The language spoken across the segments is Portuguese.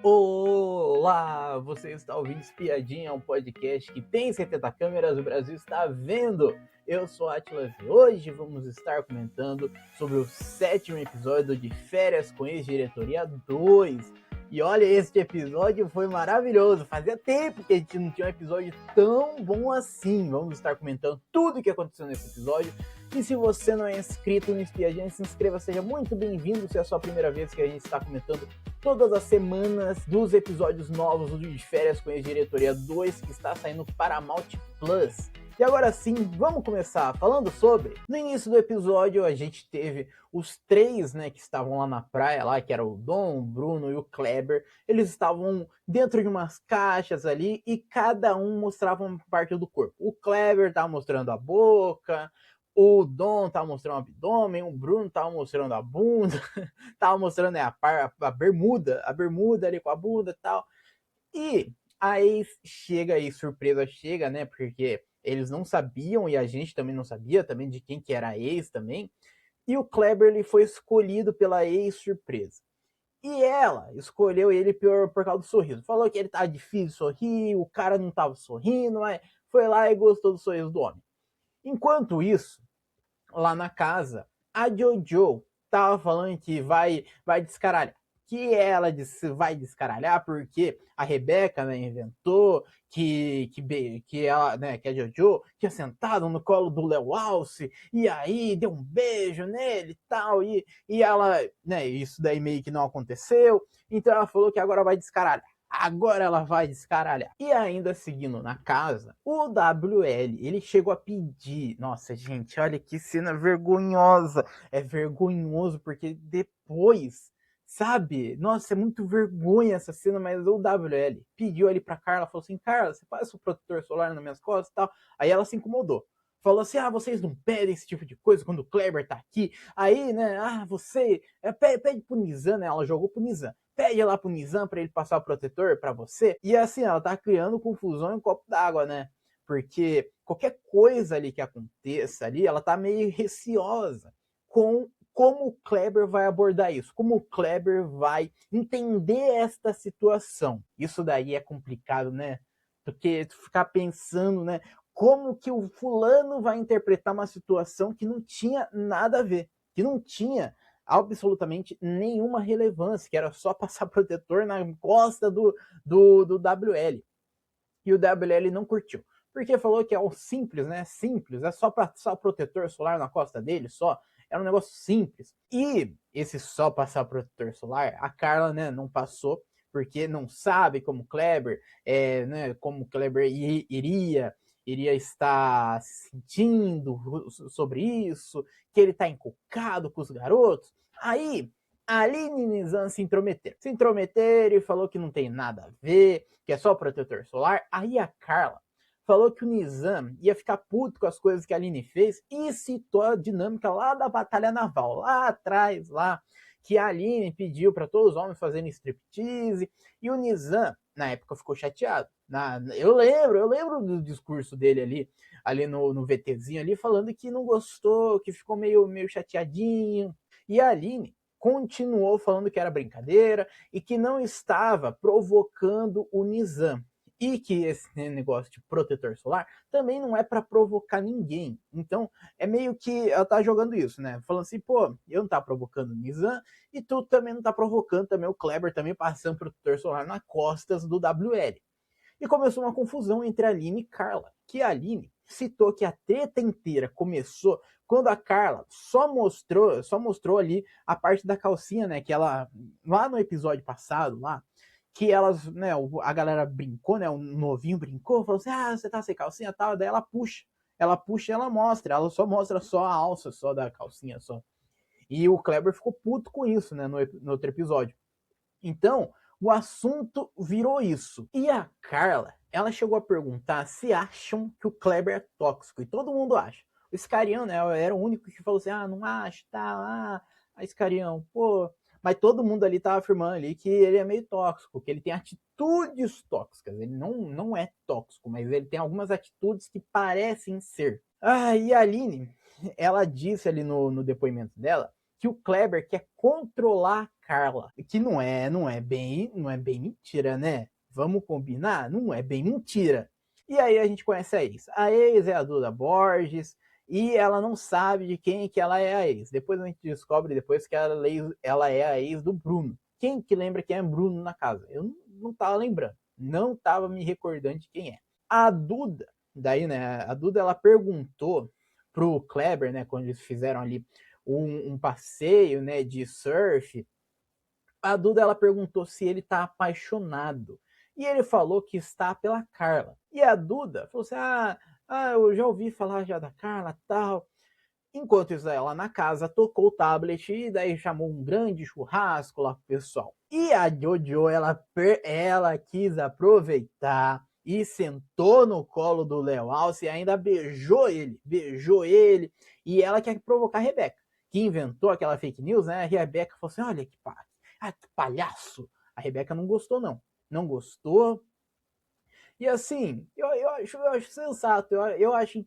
Olá, você está ouvindo Espiadinha, um podcast que tem 70 câmeras, o Brasil está vendo. Eu sou Atlas e hoje vamos estar comentando sobre o sétimo episódio de Férias com Ex-Diretoria 2. E olha, este episódio foi maravilhoso, fazia tempo que a gente não tinha um episódio tão bom assim. Vamos estar comentando tudo o que aconteceu nesse episódio. E se você não é inscrito no Espiadinha, se inscreva, seja muito bem-vindo. Se é a sua primeira vez que a gente está comentando todas as semanas dos episódios novos de Férias com a Diretoria 2 que está saindo para Paramount Plus. E agora sim, vamos começar falando sobre... No início do episódio a gente teve os três, né, que estavam lá na praia, lá, que era o Dom, o Bruno e o Kleber. Eles estavam dentro de umas caixas ali e cada um mostrava uma parte do corpo. O Kleber estava mostrando a boca, o Dom tava mostrando o abdômen, o Bruno tava mostrando a bunda, tava mostrando a bermuda ali com a bunda e tal. E aí chega aí, surpresa chega, né? Porque eles não sabiam e a gente também não sabia também de quem que era a ex também. E o Kleber ele foi escolhido pela ex surpresa. E ela escolheu ele por causa do sorriso. Falou que ele tava difícil de sorrir, o cara não tava sorrindo, mas foi lá e gostou do sorriso do homem. Enquanto isso, lá na casa, a Jojo tava falando que vai descaralhar. Que ela disse vai descaralhar porque a Rebeca, né, inventou que ela, né, que a Jojo tinha sentado no colo do Léo Alce e aí deu um beijo nele e tal e ela, né, isso daí meio que não aconteceu. Então ela falou que agora vai descaralhar. Agora ela vai descaralhar. E ainda seguindo na casa, o WL, ele chegou a pedir. Nossa, gente, olha que cena vergonhosa. É vergonhoso porque depois, sabe? Nossa, é muito vergonha essa cena, mas o WL pediu ali pra Carla, falou assim: Carla, você passa o protetor solar nas minhas costas e tal. Aí ela se incomodou. Falou assim: ah, vocês não pedem esse tipo de coisa quando o Kleber tá aqui. Aí, né, ah, você. Pede pro Nizam, né? Ela jogou pro Nizam. Pede lá pro Nizam pra ele passar o protetor pra você. E assim, ela tá criando confusão em um copo d'água, né? Porque qualquer coisa ali que aconteça ali, ela tá meio receosa com como o Kleber vai abordar isso, como o Kleber vai entender esta situação. Isso daí é complicado, né? Porque tu ficar pensando, né? Como que o fulano vai interpretar uma situação que não tinha nada a ver, que não tinha absolutamente nenhuma relevância, que era só passar protetor na costa do WL. E o WL não curtiu. Porque falou que é o simples, né? Simples, é só passar protetor solar na costa dele, só. Era um negócio simples. E esse só passar protetor solar, a Carla, né, não passou, porque não sabe como Kleber, né, como Kleber iria estar se sentindo sobre isso, que ele tá encucado com os garotos. Aí a Aline e Nizam se intrometeram. Se intrometeram e falou que não tem nada a ver, que é só protetor solar. Aí a Carla falou que o Nizam ia ficar puto com as coisas que a Aline fez e citou a dinâmica lá da Batalha Naval, lá atrás, lá, que a Aline pediu para todos os homens fazerem striptease e o Nizam, na época, ficou chateado. Eu lembro do discurso dele ali no VTzinho ali, falando que não gostou, que ficou meio chateadinho. E a Aline continuou falando que era brincadeira e que não estava provocando o Nizam. E que esse negócio de protetor solar também não é para provocar ninguém. Então, é meio que ela tá jogando isso, né? Falando assim, pô, eu não tá provocando o Nizam e tu também não tá provocando também o Kleber também passando protetor solar nas costas do WL. E começou uma confusão entre a Aline e Carla, que a Aline citou que a treta inteira começou quando a Carla só mostrou ali a parte da calcinha, né, que ela lá no episódio passado lá, que elas, né, a galera brincou, né, o novinho brincou, falou assim: "Ah, você tá sem calcinha, tal". Daí ela puxa e ela mostra, ela só mostra só a alça só da calcinha só. E o Kleber ficou puto com isso, né, no outro episódio. Então, o assunto virou isso. E a Carla, ela chegou a perguntar se acham que o Kleber é tóxico. E todo mundo acha. O Scarião, né, era o único que falou assim, ah, não acho, tá, Scarião, pô. Mas todo mundo ali tava afirmando ali que ele é meio tóxico, que ele tem atitudes tóxicas. Ele não é tóxico, mas ele tem algumas atitudes que parecem ser. Ah, e a Aline, ela disse ali no depoimento dela que o Kleber quer controlar a Carla. Que não é bem mentira, né? Vamos combinar? Não é bem mentira. E aí a gente conhece a ex. A ex é a Duda Borges e ela não sabe de quem que ela é a ex. Depois a gente descobre depois que ela é a ex do Bruno. Quem que lembra quem é Bruno na casa? Eu não tava lembrando. Não tava me recordando de quem é. A Duda, daí, né? A Duda, ela perguntou pro Kleber, né? Quando eles fizeram ali um passeio, né? De surf. A Duda, ela perguntou se ele tá apaixonado. E ele falou que está pela Carla. E a Duda falou assim, eu já ouvi falar já da Carla, tal. Enquanto isso, ela na casa tocou o tablet e daí chamou um grande churrasco lá pro pessoal. E a Jojo, ela quis aproveitar e sentou no colo do Léo Alce e ainda beijou ele. E ela quer provocar a Rebeca, que inventou aquela fake news, né? A Rebeca falou assim, olha que palhaço. A Rebeca não gostou, não gostou. E assim, eu acho sensato, eu acho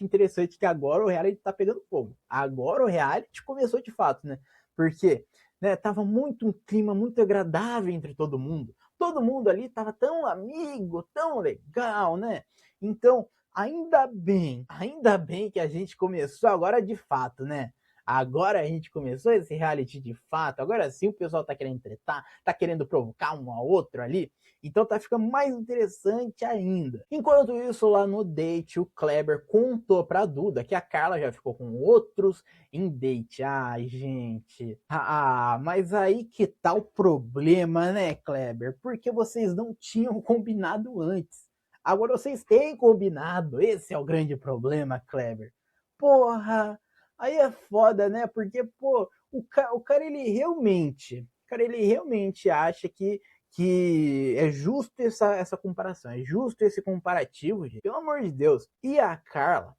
interessante que agora o reality tá pegando fogo. Agora o reality começou de fato, né? Porque, né, tava muito um clima muito agradável entre todo mundo. Todo mundo ali tava tão amigo, tão legal, né? Então, ainda bem que a gente começou agora de fato, né? Agora a gente começou esse reality de fato. Agora sim o pessoal tá querendo tretar, tá querendo provocar um ao outro ali. Então tá ficando mais interessante ainda. Enquanto isso, lá no date, o Kleber contou pra Duda que a Carla já ficou com outros em date. Ai, gente. Mas aí que tá o problema, né, Kleber? Porque vocês não tinham combinado antes. Agora vocês têm combinado. Esse é o grande problema, Kleber. Porra, aí é foda, né? Porque, pô, o cara ele realmente acha que é justo essa comparação, é justo esse comparativo, gente. Pelo amor de Deus. E a Carla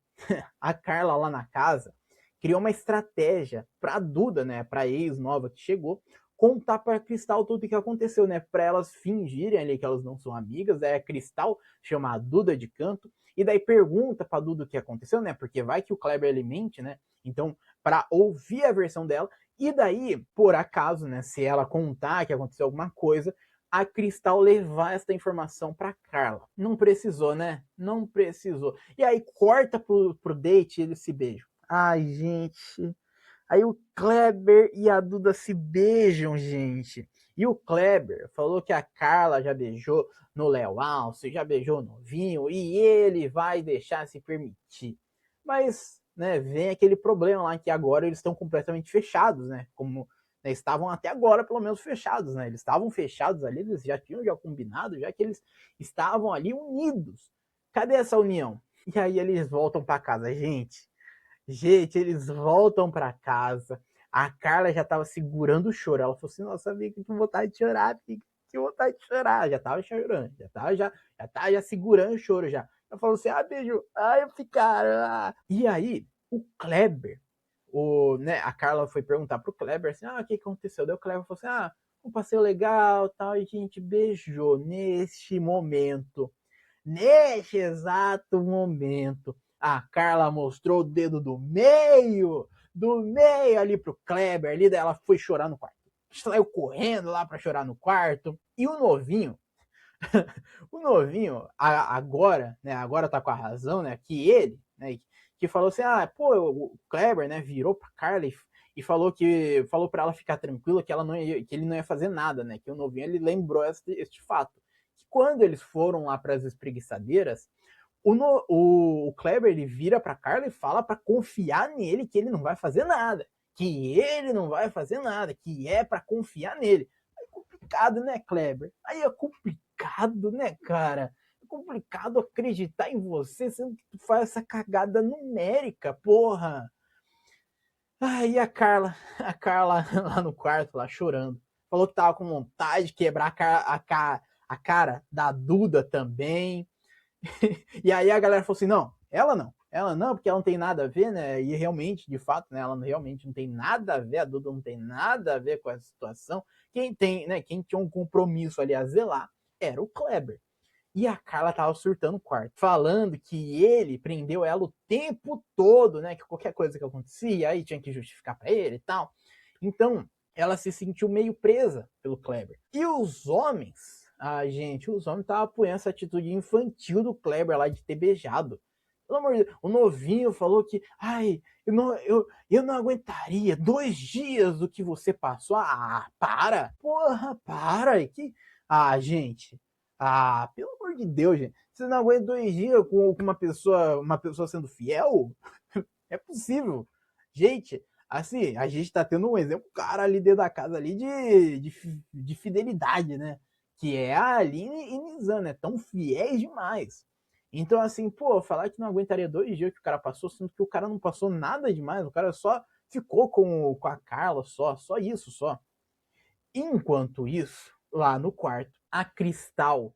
lá na casa, criou uma estratégia pra Duda, né, pra ex nova que chegou, contar pra Cristal tudo o que aconteceu, né, pra elas fingirem ali que elas não são amigas. Aí a Cristal chama a Duda de canto, e daí pergunta pra Duda o que aconteceu, né, porque vai que o Kleber ele mente, né, então pra ouvir a versão dela, e daí, por acaso, né, se ela contar que aconteceu alguma coisa, a Cristal levar essa informação para Carla. Não precisou, né? Não precisou. E aí corta pro date e eles se beijam. Ai, gente. Aí o Kleber e a Duda se beijam, gente. E o Kleber falou que a Carla já beijou no Léo Alce, já beijou no Vinho, e ele vai deixar se permitir. Mas, né, vem aquele problema lá que agora eles estão completamente fechados, né? Como, né, estavam até agora, pelo menos, fechados, né? Eles estavam fechados ali, eles já tinham combinado, já que eles estavam ali unidos. Cadê essa união? E aí eles voltam para casa, gente. Gente, eles voltam para casa. A Carla já tava segurando o choro. Ela falou assim: nossa, amiga, que vontade de chorar, amiga, que vontade de chorar. Já tava chorando, já tava já segurando o choro já. Ela falou assim: beijo, eu ficaram. E aí, o Kleber, né, a Carla foi perguntar pro Kleber assim: o que aconteceu? Daí o Kleber falou assim: um passeio legal, tal, e a gente beijou neste momento. Neste exato momento, a Carla mostrou o dedo do meio ali pro Kleber, ali, daí ela foi chorar no quarto. Saiu correndo lá pra chorar no quarto. E o novinho, agora, né, agora tá com a razão, né, que ele, né, que falou assim, o Kleber, né, virou pra Carla e falou para ela ficar tranquila que que ele não ia fazer nada, né, que o novinho ele lembrou este fato. Que quando eles foram lá para as espreguiçadeiras, o Kleber ele vira pra Carla e fala pra confiar nele, que ele não vai fazer nada. Que ele não vai fazer nada, que é pra confiar nele. Aí é complicado, né, Kleber? Aí é complicado, né, cara? É complicado acreditar em você, sendo que tu faz essa cagada numérica, porra. Aí a Carla lá no quarto, lá chorando. Falou que tava com vontade de quebrar a cara da Duda também. E aí a galera falou assim: ela não, porque ela não tem nada a ver, né? E realmente, de fato, né, ela realmente não tem nada a ver, a Duda não tem nada a ver com essa situação. Quem tem, né, quem tinha um compromisso ali a zelar era o Kleber. E a Carla tava surtando no quarto, falando que ele prendeu ela o tempo todo, né? Que qualquer coisa que acontecia, aí tinha que justificar pra ele e tal. Então, ela se sentiu meio presa pelo Kleber. E os homens, gente, os homens estavam apoiando essa atitude infantil do Kleber lá de ter beijado. Pelo amor de Deus, o novinho falou que, ai, eu não aguentaria 2 dias do que você passou. Ah, para! Porra, para! Gente. Pelo amor de Deus, gente. Você não aguenta 2 dias com uma pessoa sendo fiel? É possível. Gente, assim, a gente tá tendo um exemplo, cara, ali dentro da casa ali de fidelidade, né? Que é a Aline e Nizam, né? Tão fiéis demais. Então, assim, pô, falar que não aguentaria 2 dias que o cara passou, sendo que o cara não passou nada demais, o cara só ficou com a Carla, só isso, só. Enquanto isso, lá no quarto, a Cristal,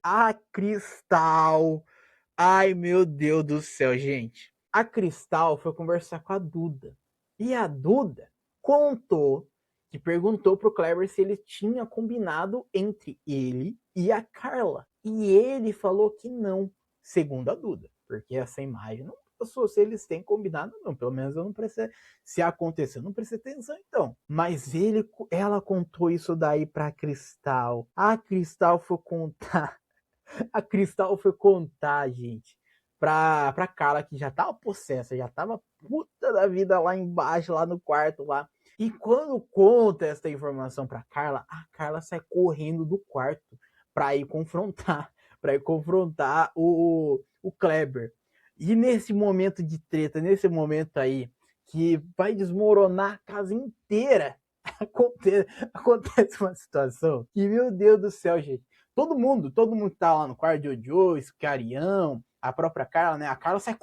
ai meu Deus do céu, gente. A Cristal foi conversar com a Duda. E a Duda contou que perguntou pro Kleber se ele tinha combinado entre ele e a Carla. E ele falou que não, segundo a Duda. Porque essa imagem não passou se eles têm combinado, não. Pelo menos eu não prestei. Se aconteceu, não prestei atenção então. Mas ela contou isso daí pra Cristal. A Cristal foi contar. A Cristal foi contar, gente, pra Carla, que já tava possessa, já tava puta da vida lá embaixo, lá no quarto lá. E quando conta essa informação pra Carla, a Carla sai correndo do quarto pra ir confrontar, o Kleber. E nesse momento de treta, nesse momento aí, que vai desmoronar a casa inteira, acontece uma situação que, meu Deus do céu, gente. Todo mundo que tá lá no quarto, Jojo, Iscarião, a própria Carla, né? A Carla saiu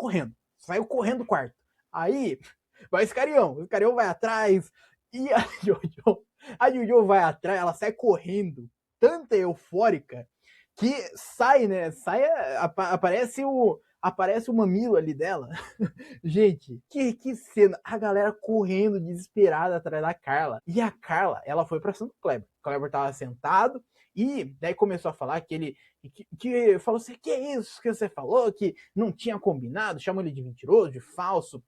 correndo do quarto. Aí, vai o Iscarião vai atrás, e a Jojo vai atrás, ela sai correndo, tanta eufórica, que sai, né? Aparece o mamilo ali dela. Gente, que cena. A galera correndo desesperada atrás da Carla. E a Carla, ela foi pra cima do Kleber. O Kleber tava sentado e daí começou a falar que ele que falou assim: que é isso que você falou? Que não tinha combinado, chamou ele de mentiroso, de falso.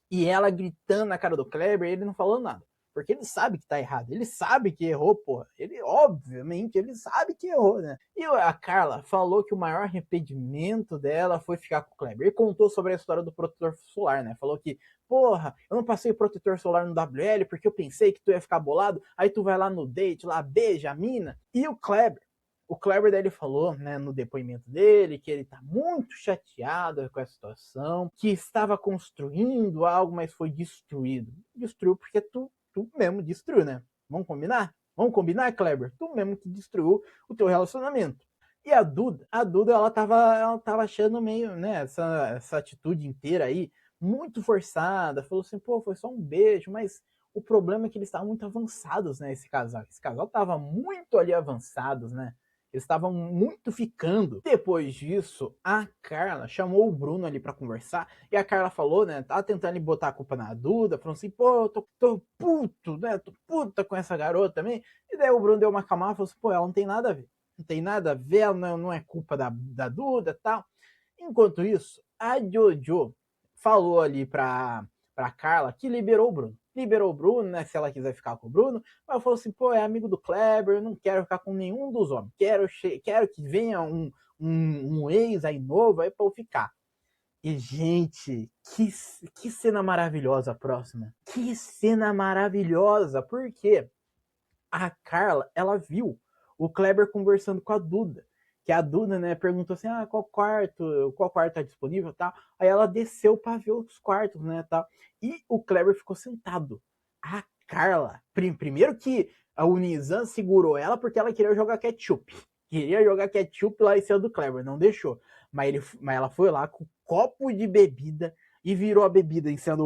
E ela gritando na cara do Kleber, ele não falou nada. Porque ele sabe que tá errado. Ele sabe que errou, porra. Obviamente, ele sabe que errou, né? E a Carla falou que o maior arrependimento dela foi ficar com o Kleber. Ele contou sobre a história do protetor solar, né? Falou que, porra, eu não passei o protetor solar no WL porque eu pensei que tu ia ficar bolado. Aí tu vai lá no date, lá beija a mina. E o Kleber daí ele falou, né, no depoimento dele, que ele tá muito chateado com a situação, que estava construindo algo, mas foi destruído. Destruiu porque tu mesmo destruiu, né? Vamos combinar? Vamos combinar, Kleber? Tu mesmo que destruiu o teu relacionamento. E a Duda, ela tava achando meio, né, essa atitude inteira aí, muito forçada. Falou assim, pô, foi só um beijo, mas o problema é que eles estavam muito avançados, né, esse casal. Esse casal tava muito ali avançados, né? Eles estavam muito ficando. Depois disso, a Carla chamou o Bruno ali pra conversar. E a Carla falou, né? Tava tentando botar a culpa na Duda. Falando assim, pô, eu tô puto, né? Tô puta com essa garota também. E daí o Bruno deu uma acalmada e falou assim, pô, ela não tem nada a ver. Não tem nada a ver, ela não é culpa da Duda e tal. Enquanto isso, a Jojo falou ali pra Carla que liberou o Bruno. Liberou o Bruno, né? Se ela quiser ficar com o Bruno. Mas falou assim, pô, é amigo do Kleber, eu não quero ficar com nenhum dos homens. Quero que venha um ex aí novo aí pra eu ficar. E, gente, que cena maravilhosa a próxima. Que cena maravilhosa. Porque a Carla, ela viu o Kleber conversando com a Duda. Que a Duda, né, perguntou assim, qual quarto tá disponível, tal. Aí ela desceu para ver os quartos, né, tal. E o Kleber ficou sentado. A Carla, primeiro que a Unizan segurou ela porque ela queria jogar ketchup. Queria jogar ketchup lá em cima do Kleber, não deixou. Mas ela foi lá com um copo de bebida e virou a bebida em cima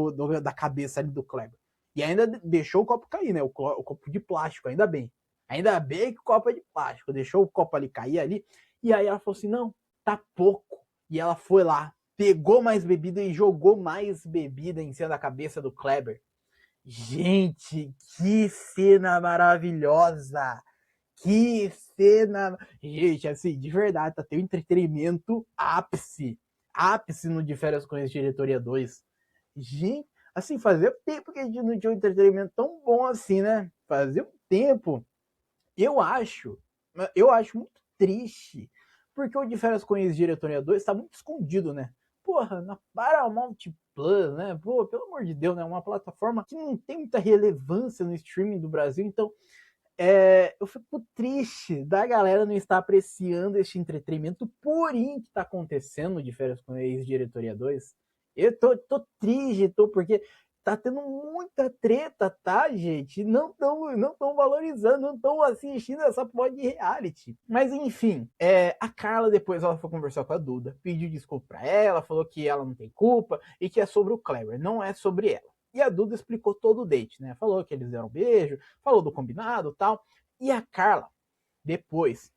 da cabeça ali do Kleber. E ainda deixou o copo cair, né? O copo de plástico, ainda bem. Ainda bem que o copo é de plástico. Deixou o copo ali cair ali. E aí ela falou assim, não, tá pouco. E ela foi lá, pegou mais bebida e jogou mais bebida em cima da cabeça do Kleber. Gente, que cena maravilhosa! Que cena! Gente, assim, de verdade, tá tendo entretenimento ápice. Ápice no De Férias com Ex-Diretoria 2. Gente, assim, fazia tempo que a gente não tinha um entretenimento tão bom assim, né? Fazia um tempo. Eu acho, eu acho muito triste, porque o De Férias com Ex-Diretoria 2 tá muito escondido, né? Porra, na Paramount Plus, né? Pô, pelo amor de Deus, né? Uma plataforma que não tem muita relevância no streaming do Brasil, então eu fico triste da galera não estar apreciando este entretenimento purinho que tá acontecendo de Férias com a Ex-Diretoria 2. Eu tô triste, porque tá tendo muita treta, tá, gente? Não tão valorizando, não tão assistindo essa porra de reality. Mas enfim, a Carla depois ela foi conversar com a Duda, pediu desculpa pra ela, falou que ela não tem culpa e que é sobre o Kleber, não é sobre ela. E a Duda explicou todo o date, né? Falou que eles deram um beijo, falou do combinado e tal. E a Carla, depois,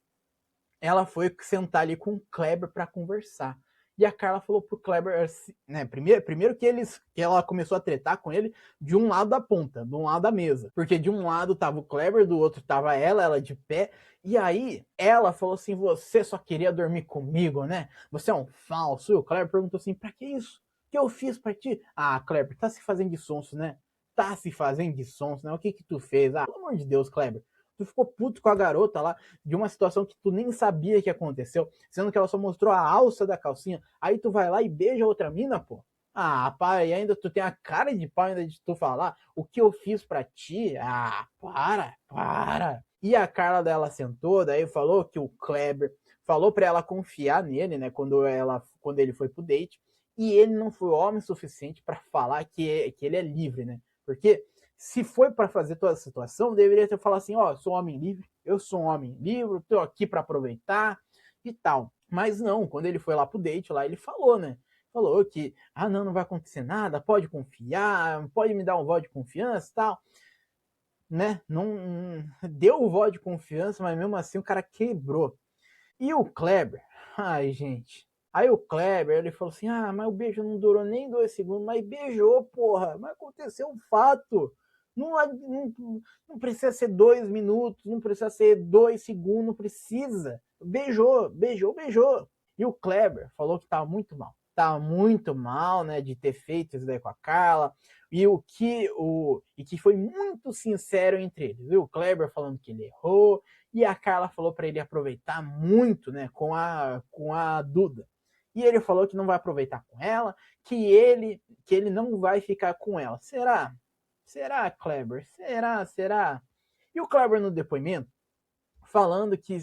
ela foi sentar ali com o Kleber para conversar. E a Carla falou pro Kleber, né, primeiro que ela começou a tretar com ele de um lado da ponta, de um lado da mesa. Porque de um lado tava o Kleber, do outro tava ela de pé. E aí, ela falou assim, você só queria dormir comigo, né? Você é um falso. E o Kleber perguntou assim, pra que isso? O que eu fiz pra ti? Ah, Kleber, tá se fazendo de sonso, né? Tá se fazendo de sonso, né? O que tu fez? Ah, pelo amor de Deus, Kleber. Tu ficou puto com a garota lá, de uma situação que tu nem sabia que aconteceu, sendo que ela só mostrou a alça da calcinha, aí tu vai lá e beija outra mina, pô. Ah, pai, e ainda tu tem a cara de pau ainda de tu falar o que eu fiz pra ti? Ah, para. E a Carla dela sentou, daí falou que o Kleber falou pra ela confiar nele, né, quando ele foi pro date, e ele não foi homem suficiente pra falar que ele é livre, né, porque se foi para fazer toda a situação, deveria ter falado assim, ó, sou um homem livre, eu sou um homem livre, tô aqui para aproveitar e tal. Mas não, quando ele foi lá pro date, lá ele falou, né? Falou que, não vai acontecer nada, pode confiar, pode me dar um voto de confiança e tal, né? Não deu o voto de confiança, mas mesmo assim o cara quebrou. E o Kleber, ai, gente. Aí o Kleber, ele falou assim, mas o beijo não durou nem 2 segundos, mas beijou, porra, mas aconteceu um fato. Não precisa ser 2 minutos, não precisa ser 2 segundos, não precisa. Beijou. E o Kleber falou que tava muito mal. Tava muito mal, né, de ter feito isso daí com a Carla. E que foi muito sincero entre eles, viu? O Kleber falando que ele errou, e a Carla falou para ele aproveitar muito, né, com a Duda. E ele falou que não vai aproveitar com ela, que ele não vai ficar com ela. Será? Será, Kleber? Será? E o Kleber no depoimento falando que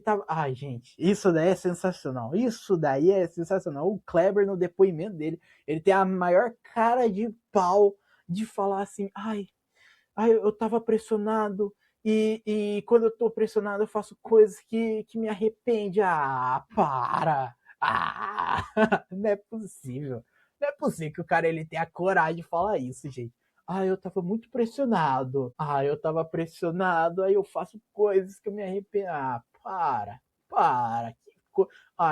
tava, ai, gente, isso daí é sensacional. Isso daí é sensacional. O Kleber no depoimento dele, ele tem a maior cara de pau de falar assim, eu tava pressionado e quando eu tô pressionado eu faço coisas que me arrepende. Ah, para! Ah, não é possível. Não é possível que o cara ele tenha a coragem de falar isso, gente. Eu tava muito pressionado. Eu tava pressionado, aí eu faço coisas que eu me arrependo. Ah, para.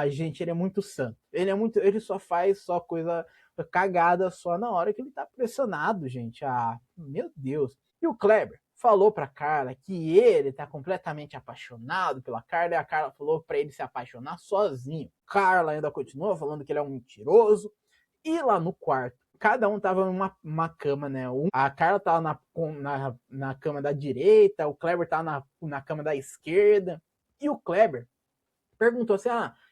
Gente, ele é muito santo. Ele só faz só coisa cagada só na hora que ele tá pressionado, gente. Meu Deus. E o Kleber falou pra Carla que ele tá completamente apaixonado pela Carla e a Carla falou pra ele se apaixonar sozinho. Carla ainda continua falando que ele é um mentiroso. E lá no quarto, cada um tava numa cama, né? A Carla tava na cama da direita, o Kleber tava na cama da esquerda. E o Kleber perguntou assim,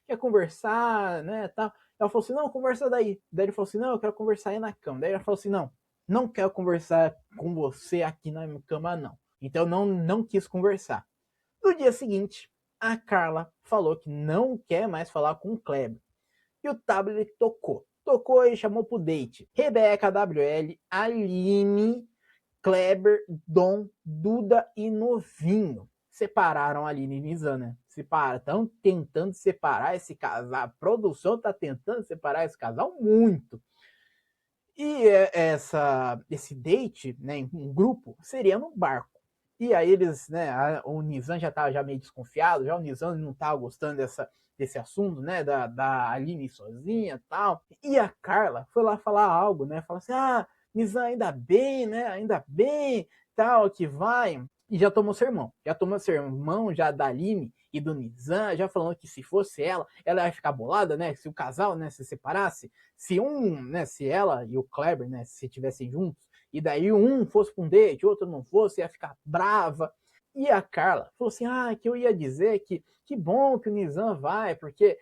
quer conversar, né, tal. Ela falou assim, não, conversa daí. Daí ele falou assim, não, eu quero conversar aí na cama. Daí ela falou assim, não quero conversar com você aqui na cama, não. Então não quis conversar. No dia seguinte, a Carla falou que não quer mais falar com o Kleber. E o tablet tocou. Tocou e chamou pro date. Rebeca, WL, Aline, Kleber, Dom, Duda e Novinho. Separaram a Aline e Nizam, né? Estão tentando separar esse casal. A produção tá tentando separar esse casal muito. E esse date, né, em um grupo, seria no barco. E aí eles, né, o Nizam já tava meio desconfiado, já o Nizam não tava gostando desse assunto, né, da Aline sozinha e tal. E a Carla foi lá falar algo, né, falar assim, Nizam, ainda bem, né, ainda bem, tal, que vai e já tomou sermão. Já tomou sermão já da Aline e do Nizam, já falando que se fosse ela ia ficar bolada, né? Se o casal, né, se separasse, se né, se ela e o Kleber, né, se estivessem juntos, e daí um fosse pra um date, o outro não fosse, ia ficar brava. E a Carla falou assim: que eu ia dizer que bom que o Nizam vai, porque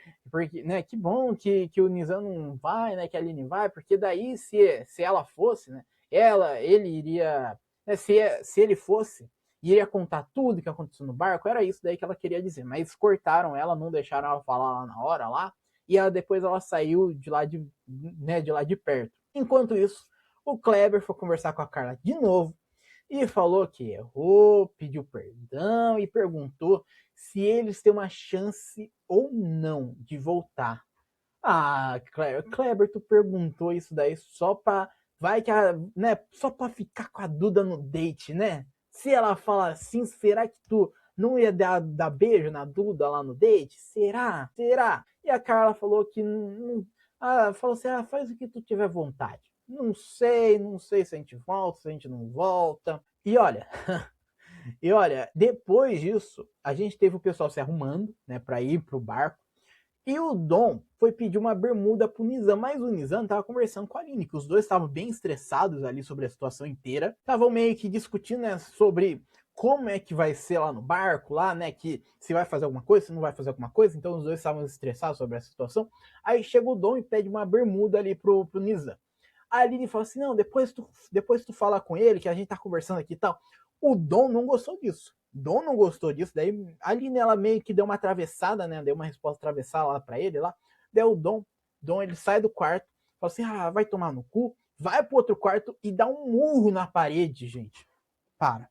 né, que bom que o Nizam não vai, né, que a Aline vai, porque daí se ela fosse, né, ele iria, né, se ele fosse, iria contar tudo que aconteceu no barco, era isso daí que ela queria dizer, mas cortaram ela, não deixaram ela falar lá na hora, lá, e depois ela saiu de lá né, de lá de perto. Enquanto isso, o Kleber foi conversar com a Carla de novo, e falou que errou, pediu perdão e perguntou se eles têm uma chance ou não de voltar. Kleber, tu perguntou isso daí só pra, vai que né, só pra ficar com a Duda no date, né? Se ela fala assim, será que tu não ia dar beijo na Duda lá no date? Será? Será? E a Carla falou que não, falou assim, faz o que tu tiver vontade. Não sei se a gente volta, se a gente não volta. E olha, depois disso, a gente teve o pessoal se arrumando, né, para ir pro barco. E o Dom foi pedir uma bermuda pro Nizam, mas o Nizam tava conversando com a Aline, que os dois estavam bem estressados ali sobre a situação inteira. Estavam meio que discutindo, né, sobre como é que vai ser lá no barco, lá, né, que se vai fazer alguma coisa, se não vai fazer alguma coisa. Então os dois estavam estressados sobre a situação. Aí chega o Dom e pede uma bermuda ali pro Nizam. A Aline fala assim, não, depois tu fala com ele, que a gente tá conversando aqui e tal. O Dom não gostou disso. Dom não gostou disso, daí a Aline, ela meio que deu uma atravessada, né, deu uma resposta atravessada lá pra ele, lá. Daí o Dom, ele sai do quarto, fala assim, vai tomar no cu, vai pro outro quarto e dá um murro na parede, gente. Para,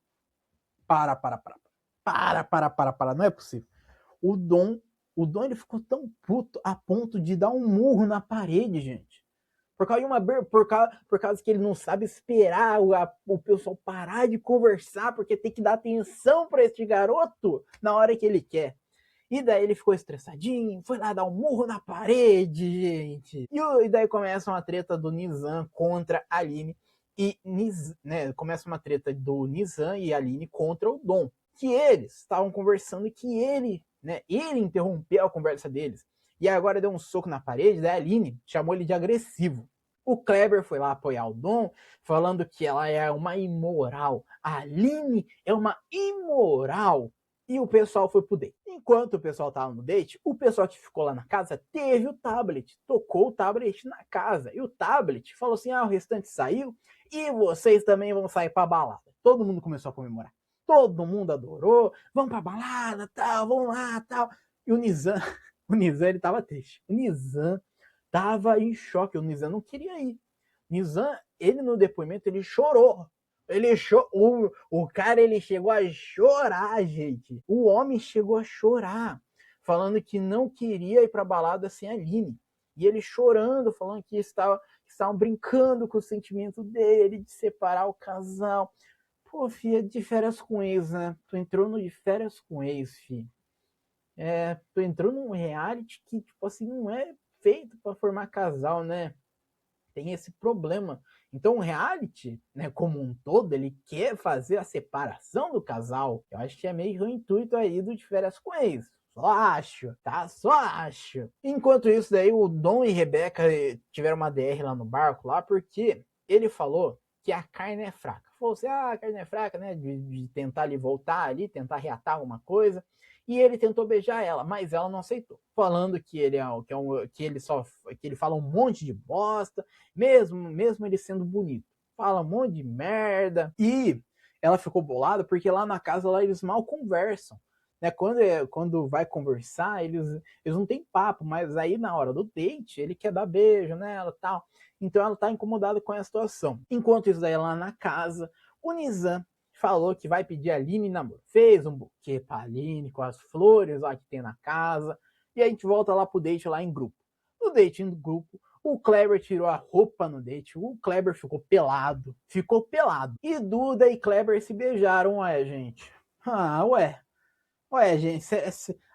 não é possível. O Dom, ele ficou tão puto a ponto de dar um murro na parede, gente. Por causa que ele não sabe esperar o pessoal parar de conversar, porque tem que dar atenção para este garoto na hora que ele quer. E daí ele ficou estressadinho, foi lá dar um murro na parede, gente. E daí começa uma treta do Nizam contra a Aline. Né, começa uma treta do Nizam e a Aline contra o Dom. Que eles estavam conversando e que ele interrompeu a conversa deles. E agora deu um soco na parede, daí a Aline chamou ele de agressivo. O Kleber foi lá apoiar o Dom, falando que ela é uma imoral. A Aline é uma imoral. E o pessoal foi pro date. Enquanto o pessoal tava no date, o pessoal que ficou lá na casa teve o tablet. Tocou o tablet na casa. E o tablet falou assim, o restante saiu e vocês também vão sair pra balada. Todo mundo começou a comemorar. Todo mundo adorou. Vamos pra balada, tal, vamos lá, tal. E o Nizam, ele tava triste. O Nizam tava em choque. O Nizam não queria ir. O Nizam, ele no depoimento, ele chorou. O cara, ele chegou a chorar, gente. O homem chegou a chorar, falando que não queria ir pra balada sem a Aline. E ele chorando, falando que estavam brincando com o sentimento dele de separar o casal. Pô, filha, de férias com ex, né? Tu entrou no de férias com ex, filho. Tu entrou num reality que, tipo assim, não é feito para formar casal, né? Tem esse problema. Então o reality, né, como um todo, ele quer fazer a separação do casal. Eu acho que é meio o intuito aí do de férias com ex. Só acho, tá? Só acho. Enquanto isso, daí o Dom e Rebeca tiveram uma DR lá no barco, lá, porque ele falou que a carne é fraca. Falou assim, a carne é fraca, né? De tentar ali voltar ali, tentar reatar alguma coisa. E ele tentou beijar ela, mas ela não aceitou. Falando que ele fala um monte de bosta, mesmo ele sendo bonito. Fala um monte de merda. E ela ficou bolada porque lá na casa lá eles mal conversam. Né? Quando vai conversar, eles não tem papo, mas aí na hora do date, ele quer dar beijo nela e tal. Então ela tá incomodada com a situação. Enquanto isso daí lá na casa, o Nizam falou que vai pedir a Aline namoro. Fez um buquê pra Aline com as flores lá que tem na casa. E a gente volta lá pro date lá em grupo. No date em grupo, o Kleber tirou a roupa no date. O Kleber ficou pelado. E Duda e Kleber se beijaram, gente. Gente.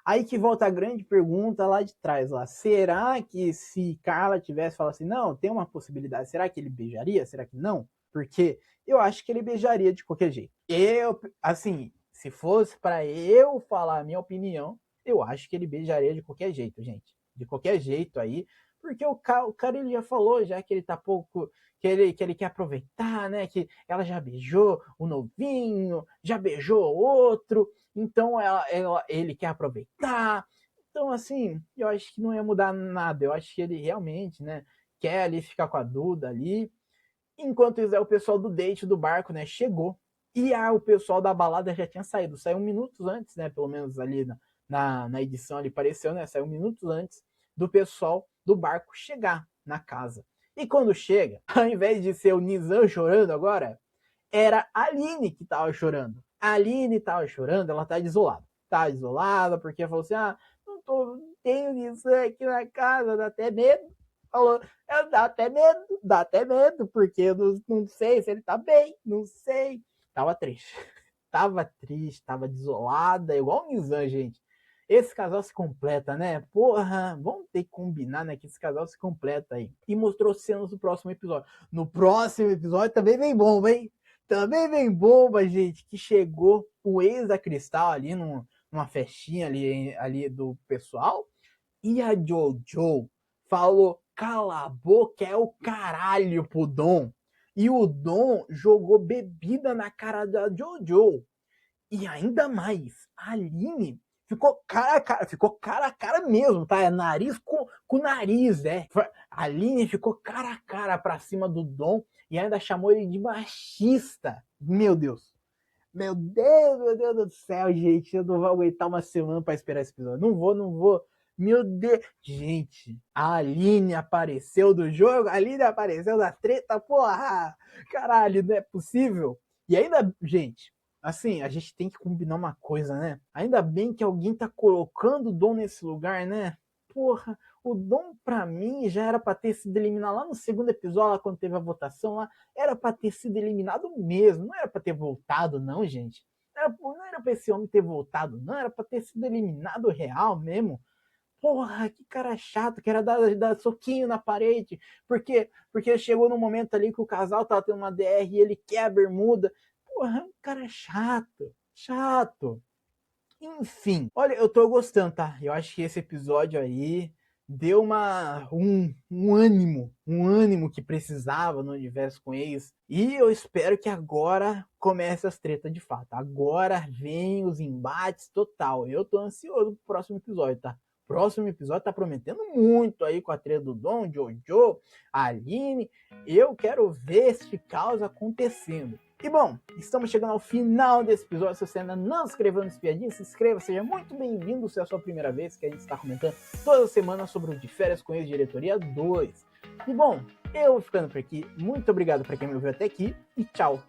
Aí que volta a grande pergunta lá de trás. Lá. Será que se Carla tivesse falado assim, não, tem uma possibilidade, será que ele beijaria? Será que não? porque eu acho que ele beijaria de qualquer jeito. Eu, assim, se fosse para eu falar a minha opinião, eu acho que ele beijaria de qualquer jeito, gente. De qualquer jeito aí, porque o cara ele já falou, já que ele tá pouco, que ele quer aproveitar, né? Que ela já beijou o novinho, já beijou o outro, então ele quer aproveitar. Então, assim, eu acho que não ia mudar nada. Eu acho que ele realmente, né, quer ali ficar com a Duda ali. Enquanto isso, o pessoal do date do barco, né, chegou. E o pessoal da balada já tinha saído. Saiu minutos antes, né, pelo menos ali na edição ali apareceu, né, saiu minutos antes do pessoal do barco chegar na casa. E quando chega, ao invés de ser o Nizam chorando agora, era a Aline que tava chorando. A Aline tava chorando, ela tá desolada. Tá desolada porque falou assim, não tenho Nizam aqui na casa, dá até medo. Falou, dá até medo, porque eu não sei se ele tá bem, não sei. Tava triste. Tava desolada, igual o Nizam, gente. Esse casal se completa, né? Porra, vamos ter que combinar, né? Que esse casal se completa aí. E mostrou cenas do próximo episódio. No próximo episódio também vem bomba, hein? Também vem bomba, gente. Que chegou o ex da Cristal ali numa festinha ali do pessoal. E a Jojo falou, cala a boca, é o caralho pro Dom. E o Dom jogou bebida na cara da Jojo. E ainda mais, a Aline ficou cara a cara mesmo, tá? É nariz com nariz, é. A Aline ficou cara a cara pra cima do Dom e ainda chamou ele de machista. Meu Deus. Meu Deus do céu, gente. Eu não vou aguentar uma semana pra esperar esse episódio. Não vou. Meu Deus. Gente, a Aline apareceu do jogo. A Aline apareceu da treta. Porra. Caralho, não é possível. E ainda, gente, assim, a gente tem que combinar uma coisa, né? Ainda bem que alguém tá colocando o Dom nesse lugar, né? Porra, o Dom pra mim já era pra ter sido eliminado lá no segundo episódio, lá quando teve a votação lá. Era pra ter sido eliminado mesmo. Não era pra ter voltado, não, gente. Não era pra esse homem ter voltado, não. Era pra ter sido eliminado real mesmo. Porra, que cara chato, que era dar soquinho na parede. Porque chegou num momento ali que o casal tava tendo uma DR e ele quer a bermuda. Porra, um cara chato. Chato. Enfim, olha, eu tô gostando, tá? Eu acho que esse episódio aí deu um ânimo que precisava no universo com eles. E eu espero que agora comece as tretas de fato. Agora vem os embates total. Eu tô ansioso pro próximo episódio, tá? O próximo episódio tá prometendo muito aí com a treta do Dom, Jojo, a Aline. Eu quero ver este caos acontecendo. E bom, estamos chegando ao final desse episódio. Se você ainda não se inscreveu no Espiadinha, se inscreva, seja muito bem-vindo se é a sua primeira vez, que a gente está comentando toda semana sobre o De Férias com Ex-Diretoria 2. E bom, eu vou ficando por aqui. Muito obrigado para quem me ouviu até aqui e tchau!